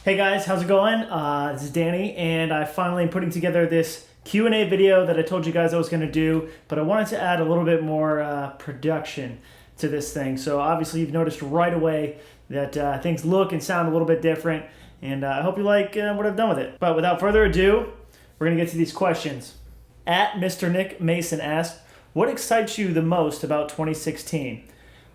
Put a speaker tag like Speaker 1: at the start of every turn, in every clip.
Speaker 1: Hey guys, how's it going? This is Danny, and I finally am putting together this Q&A video that I told you guys I was going to do, but I wanted to add a little bit more production to this thing. So obviously you've noticed right away that things look and sound a little bit different, and I hope you like what I've done with it. But without further ado, we're going to get to these questions. At Mr. Nick Mason asked, what excites you the most about 2016?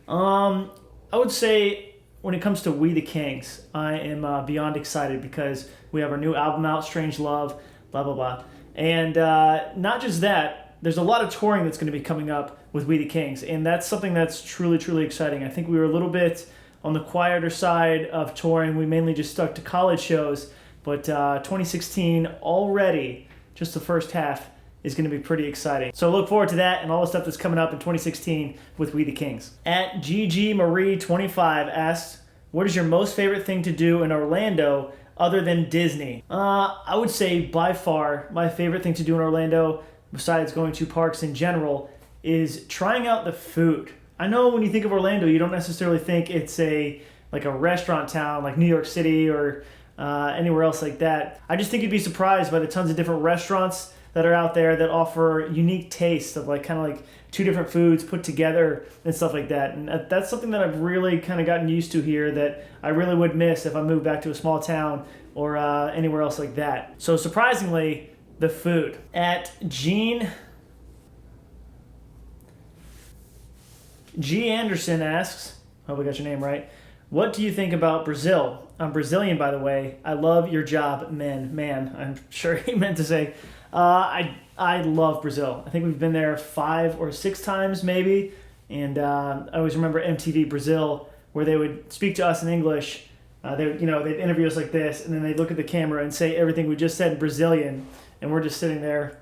Speaker 1: I would say when it comes to We the Kings, I am beyond excited because we have our new album out, Strange Love, blah, blah, blah. And not just that, there's a lot of touring that's going to be coming up with We the Kings, and that's something that's truly, truly exciting. I think we were a little bit on the quieter side of touring. We mainly just stuck to college shows, but 2016 already, just the first half, is going to be pretty exciting. So look forward to that and all the stuff that's coming up in 2016 with We the Kings. At GGMarie25 asks, what is your most favorite thing to do in Orlando other than Disney? I would say by far my favorite thing to do in Orlando, besides going to parks in general, is trying out the food. I know when you think of Orlando, you don't necessarily think it's like a restaurant town like New York City or anywhere else like that. I just think you'd be surprised by the tons of different restaurants that are out there that offer unique tastes of kind of two different foods put together and stuff like that. And that's something that I've really kind of gotten used to here that I really would miss if I moved back to a small town or anywhere else like that. So surprisingly, the food. At G. Anderson asks, hope I got your name right, what do you think about Brazil? I'm Brazilian, by the way. I love your job, man. Man, I'm sure he meant to say. I love Brazil. I think we've been there 5 or 6 times maybe, and I always remember MTV Brazil where they would speak to us in English. They'd interview us like this, and then they'd look at the camera and say everything we just said in Brazilian, and we're just sitting there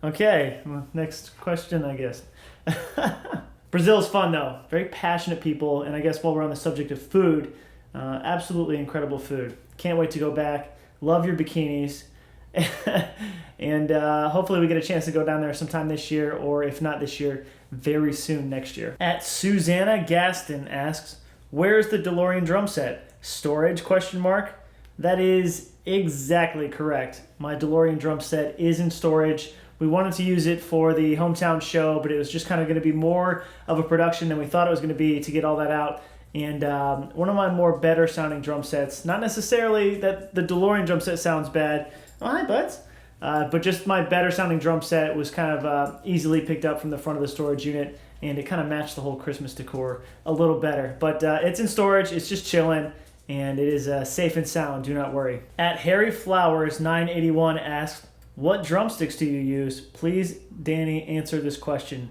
Speaker 1: okay, well, next question, I guess. Brazil's fun though, very passionate people, and I guess while we're on the subject of food, absolutely incredible food. Can't wait to go back. Love your bikinis. And hopefully we get a chance to go down there sometime this year, or if not this year, very soon next year. At Susanna Gaston asks, where's the DeLorean drum set? Storage, question mark? That is exactly correct. My DeLorean drum set is in storage. We wanted to use it for the hometown show, but it was just kind of going to be more of a production than we thought it was going to be to get all that out. And one of my more better sounding drum sets, not necessarily that the DeLorean drum set sounds bad, oh hi buds, but just my better sounding drum set was kind of easily picked up from the front of the storage unit, and it kind of matched the whole Christmas decor a little better. But it's in storage, it's just chilling, and it is safe and sound, do not worry. At Harry Flowers 981 asks, what drumsticks do you use? Please, Danny, answer this question.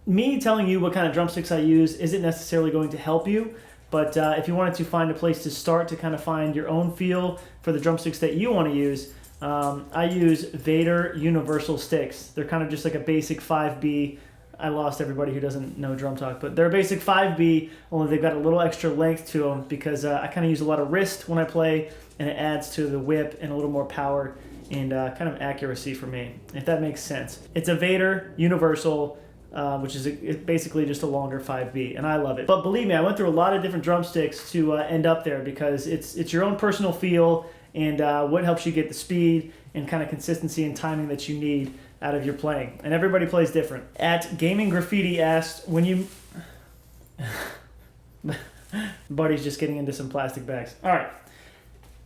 Speaker 1: Me telling you what kind of drumsticks I use isn't necessarily going to help you, but if you wanted to find a place to start to kind of find your own feel for the drumsticks that you want to use, I use Vader Universal Sticks. They're kind of just like a basic 5B. I lost everybody who doesn't know drum talk, but they're a basic 5B, only they've got a little extra length to them because I kind of use a lot of wrist when I play, and it adds to the whip and a little more power and kind of accuracy for me, if that makes sense. It's a Vader Universal, which is basically just a longer 5B, and I love it. But believe me, I went through a lot of different drumsticks to end up there because it's your own personal feel and what helps you get the speed and kind of consistency and timing that you need out of your playing. And everybody plays different. At Gaming Graffiti asked, when you... Buddy's just getting into some plastic bags. All right.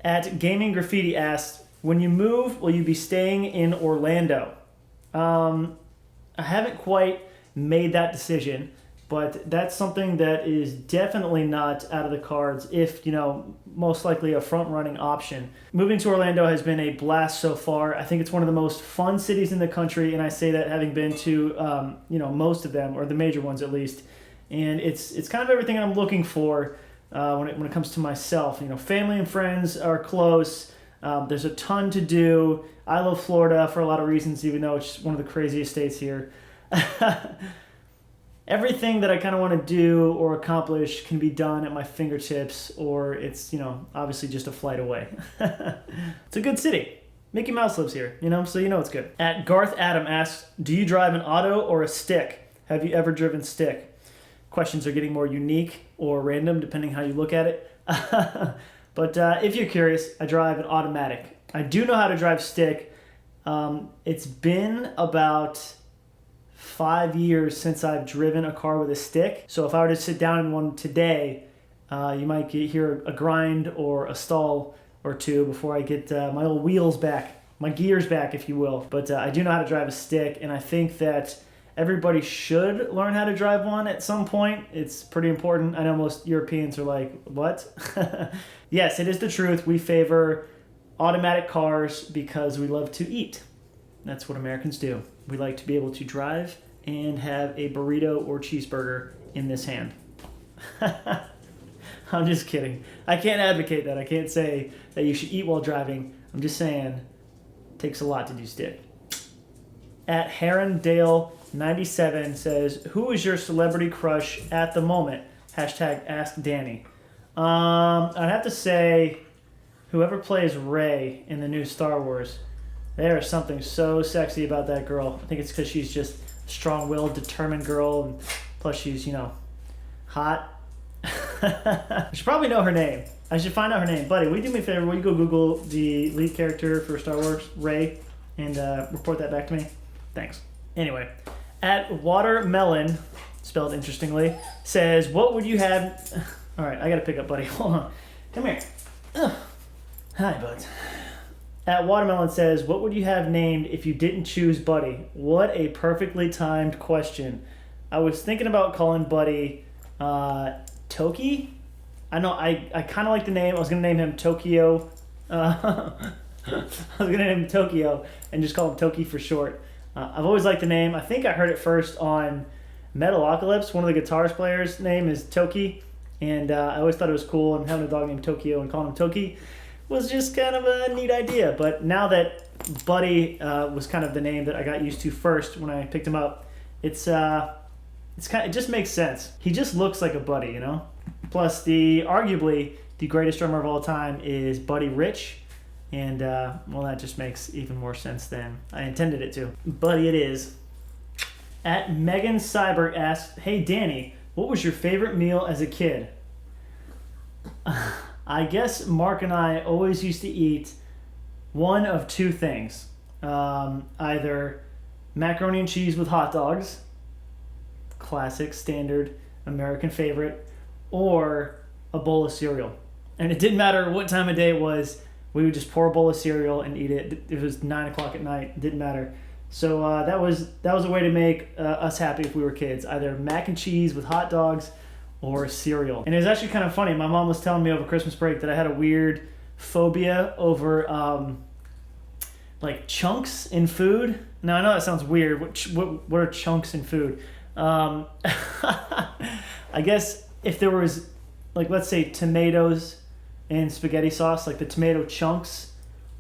Speaker 1: At Gaming Graffiti asked, when you move, will you be staying in Orlando? I haven't quite made that decision, but that's something that is definitely not out of the cards if, most likely a front-running option. Moving to Orlando has been a blast so far. I think it's one of the most fun cities in the country, and I say that having been to, most of them, or the major ones at least. And it's kind of everything I'm looking for when it comes to myself. Family and friends are close. There's a ton to do. I love Florida for a lot of reasons, even though it's one of the craziest states here. Everything that I kind of want to do or accomplish can be done at my fingertips, or it's, obviously just a flight away. It's a good city. Mickey Mouse lives here, so it's good. At Garth Adam asks, do you drive an auto or a stick? Have you ever driven stick? questions are getting more unique or random, depending how you look at it. But if you're curious, I drive an automatic. I do know how to drive stick. It's been about 5 years since I've driven a car with a stick. So if I were to sit down in one today, you might hear a grind or a stall or two before I get my old wheels back, my gears back, if you will. But I do know how to drive a stick, and I think that everybody should learn how to drive one at some point. It's pretty important. I know most Europeans are like, what? Yes, it is the truth. We favor automatic cars because we love to eat. That's what Americans do. We like to be able to drive and have a burrito or cheeseburger in this hand. I'm just kidding. I can't advocate that. I can't say that you should eat while driving. I'm just saying it takes a lot to do stick. At Herondale97 says, who is your celebrity crush at the moment? Hashtag Ask Danny. I'd have to say whoever plays Rey in the new Star Wars. There is something so sexy about that girl. I think it's because she's just a strong-willed, determined girl, and plus she's, you know, hot. I should probably know her name. I should find out her name. Buddy, will you do me a favor? Will you go Google the lead character for Star Wars, Rey, and report that back to me? Thanks. Anyway, at Watermelon, spelled interestingly, says, what would you have... All right, I got to pick up, buddy. Hold on. Come here. Ugh. Hi, bud. At Watermelon says, what would you have named if you didn't choose Buddy? What a perfectly timed question. I was thinking about calling Buddy Toki. I know, I kind of like the name. I was going to name him Tokyo. I was going to name him Tokyo and just call him Toki for short. I've always liked the name. I think I heard it first on Metalocalypse. One of the guitarist players' name is Toki. And I always thought it was cool, and having a dog named Tokyo and calling him Toki was just kind of a neat idea. But now that Buddy was kind of the name that I got used to first when I picked him up, it just makes sense. He just looks like a Buddy, you know? Plus, arguably the greatest drummer of all time is Buddy Rich, and well, that just makes even more sense than I intended it to. Buddy it is. At Megan Cyberg asks, hey Danny, what was your favorite meal as a kid? I guess Mark and I always used to eat one of two things. Either macaroni and cheese with hot dogs, classic, standard, American favorite, or a bowl of cereal. And it didn't matter what time of day it was, we would just pour a bowl of cereal and eat it. It was 9 o'clock at night, it didn't matter. So that was a way to make us happy if we were kids, either mac and cheese with hot dogs or cereal. And it was actually kind of funny. My mom was telling me over Christmas break that I had a weird phobia over like chunks in food. Now I know that sounds weird. What are chunks in food? I guess if there was, like, let's say tomatoes in spaghetti sauce, like the tomato chunks,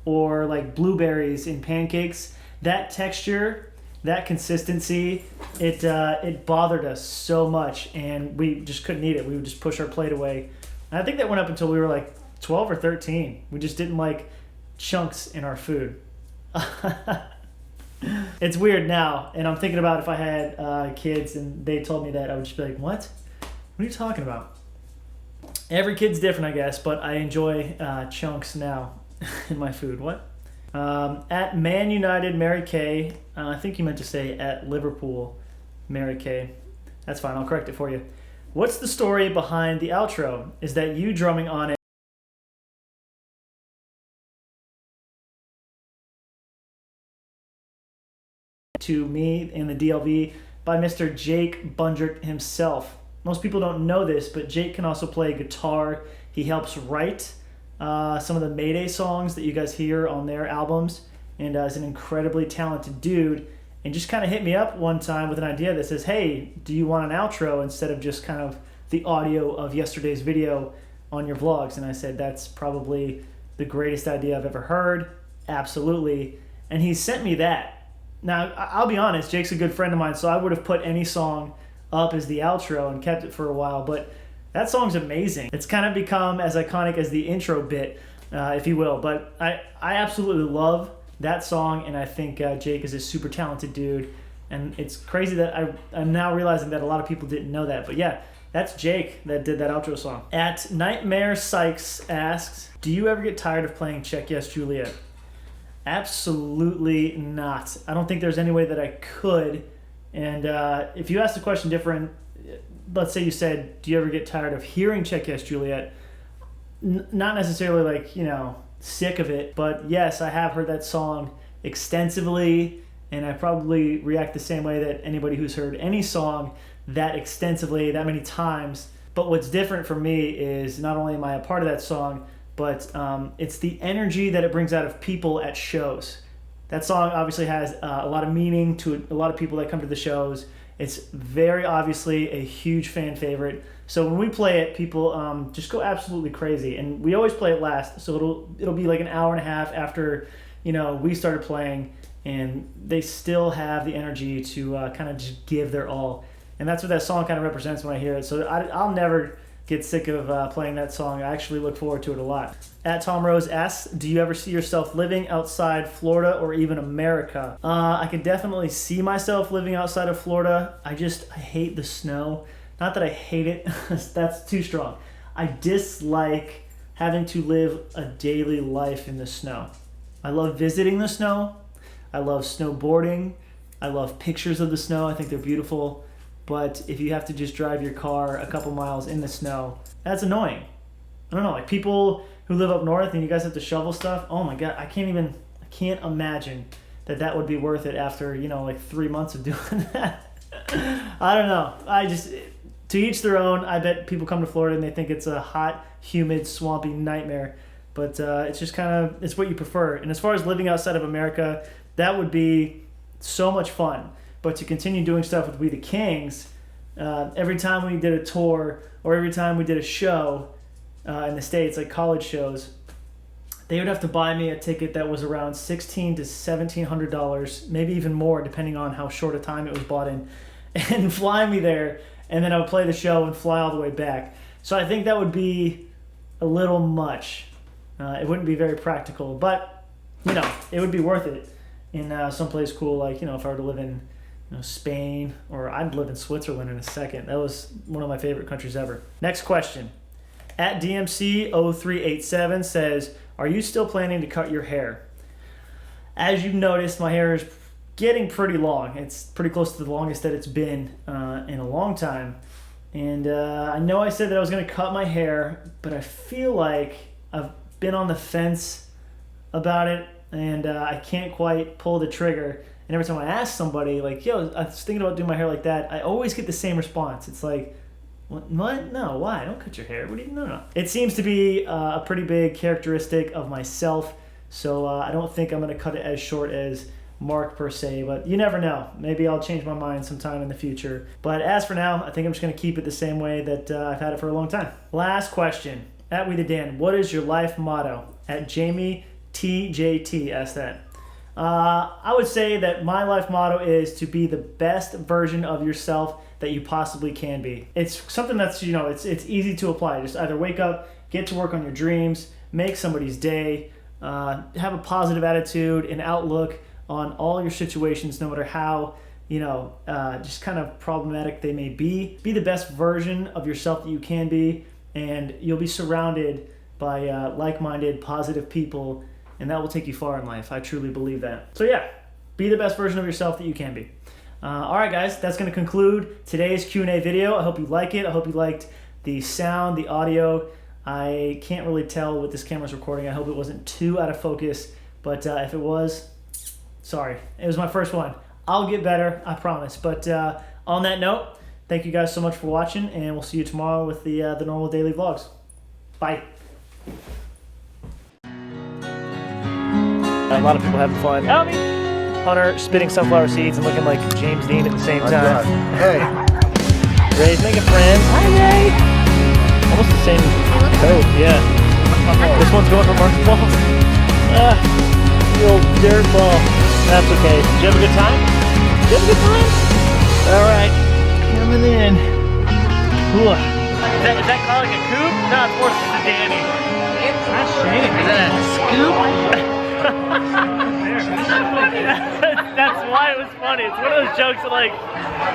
Speaker 1: or like blueberries in pancakes, that texture, that consistency, it bothered us so much, and we just couldn't eat it. We would just push our plate away. And I think that went up until we were like 12 or 13. We just didn't like chunks in our food. It's weird now, and I'm thinking about if I had kids and they told me that, I would just be like, what? What are you talking about? Every kid's different, I guess, but I enjoy chunks now in my food. What? At Man United Mary Kay, I think you meant to say at Liverpool Mary Kay. That's fine, I'll correct it for you. What's the story behind the outro? Is that you drumming on it to me in the DLV by Mr. Jake Bundrick himself? Most people don't know this, but Jake can also play guitar. He helps write some of the Mayday songs that you guys hear on their albums, and is an incredibly talented dude, and just kind of hit me up one time with an idea that says, hey, do you want an outro instead of just kind of the audio of yesterday's video on your vlogs? And I said, that's probably the greatest idea I've ever heard. Absolutely. And he sent me that. Now, I'll be honest, Jake's a good friend of mine, so I would have put any song up as the outro and kept it for a while, but that song's amazing. It's kind of become as iconic as the intro bit, if you will. But I absolutely love that song, and I think Jake is a super talented dude, And it's crazy that I'm now realizing that a lot of people didn't know that. But yeah, that's Jake that did that outro song. At Nightmare Sykes asks, do you ever get tired of playing Check Yes Juliet? Absolutely not. I don't think there's any way that I could. And if you asked the question different, let's say you said, do you ever get tired of hearing Check Yes Juliet? Not necessarily like, you know, sick of it, but yes, I have heard that song extensively, and I probably react the same way that anybody who's heard any song that extensively, that many times. But what's different for me is not only am I a part of that song, but it's the energy that it brings out of people at shows. That song obviously has a lot of meaning to a lot of people that come to the shows. It's very obviously a huge fan favorite. So when we play it, people just go absolutely crazy. And we always play it last, so it'll be like an hour and a half after, you know, we started playing, and they still have the energy to kind of just give their all. And that's what that song kind of represents when I hear it. So I'll never get sick of playing that song. I actually look forward to it a lot. At Tom Rose asks, do you ever see yourself living outside Florida or even America? I could definitely see myself living outside of Florida. I hate the snow. Not that I hate it, that's too strong. I dislike having to live a daily life in the snow. I love visiting the snow. I love snowboarding. I love pictures of the snow. I think they're beautiful. But if you have to just drive your car a couple miles in the snow, that's annoying. I don't know, like people who live up north and you guys have to shovel stuff, oh my God, I can't imagine that would be worth it after, you know, like 3 months of doing that. I don't know. To each their own. I bet people come to Florida and they think it's a hot, humid, swampy nightmare. But it's just kind of, it's what you prefer. And as far as living outside of America, that would be so much fun. But to continue doing stuff with We the Kings, every time we did a tour or every time we did a show in the States, like college shows, they would have to buy me a ticket that was around $1,600 to $1,700, maybe even more, depending on how short a time it was bought in, and fly me there. And then I would play the show and fly all the way back. So I think that would be a little much. It wouldn't be very practical, but, you know, it would be worth it in someplace cool, like, you know, if I were to live in, you know, Spain, or I'd live in Switzerland in a second. That was one of my favorite countries ever. Next question. At DMC0387 says, are you still planning to cut your hair? As you've noticed, my hair is getting pretty long. It's pretty close to the longest that it's been in a long time. And I know I said that I was going to cut my hair, but I feel like I've been on the fence about it, and I can't quite pull the trigger. And every time I ask somebody, like, yo, I was thinking about doing my hair like that, I always get the same response. It's like, what? No, why? Don't cut your hair. What do you? No. It seems to be a pretty big characteristic of myself, so I don't think I'm going to cut it as short as Mark per se, but you never know. Maybe I'll change my mind sometime in the future. But as for now, I think I'm just going to keep it the same way that I've had it for a long time. Last question. At We the Dan, what is your life motto? At Jamie TJT asked that. I would say that my life motto is to be the best version of yourself that you possibly can be. It's something that's, you know, it's easy to apply. Just either wake up, get to work on your dreams, make somebody's day, have a positive attitude and outlook on all your situations, no matter how, you know, just kind of problematic they may be. Be the best version of yourself that you can be, and you'll be surrounded by like-minded, positive people, and that will take you far in life. I truly believe that. So yeah, be the best version of yourself that you can be. All right, guys, that's going to conclude today's Q&A video. I hope you like it. I hope you liked the sound, the audio. I can't really tell what this camera's recording. I hope it wasn't too out of focus, but if it was, sorry. It was my first one. I'll get better, I promise. But on that note, thank you guys so much for watching, and we'll see you tomorrow with the normal daily vlogs. Bye. A lot of people having fun. Help me! Hunter spitting sunflower seeds and looking like James Dean at the same time.
Speaker 2: Hey.
Speaker 1: Ray's making friends. Hi, Ray! Almost the same coat, yeah. This one's going for Mark's ball. The old dirt ball. That's okay. Did you have a good time? Did you have a good time? Alright. Coming in. Ooh. Is that calling a coupe? No, it's more Danny. That's shame. Is that a scoop? That's why it was funny. It's one of those jokes that like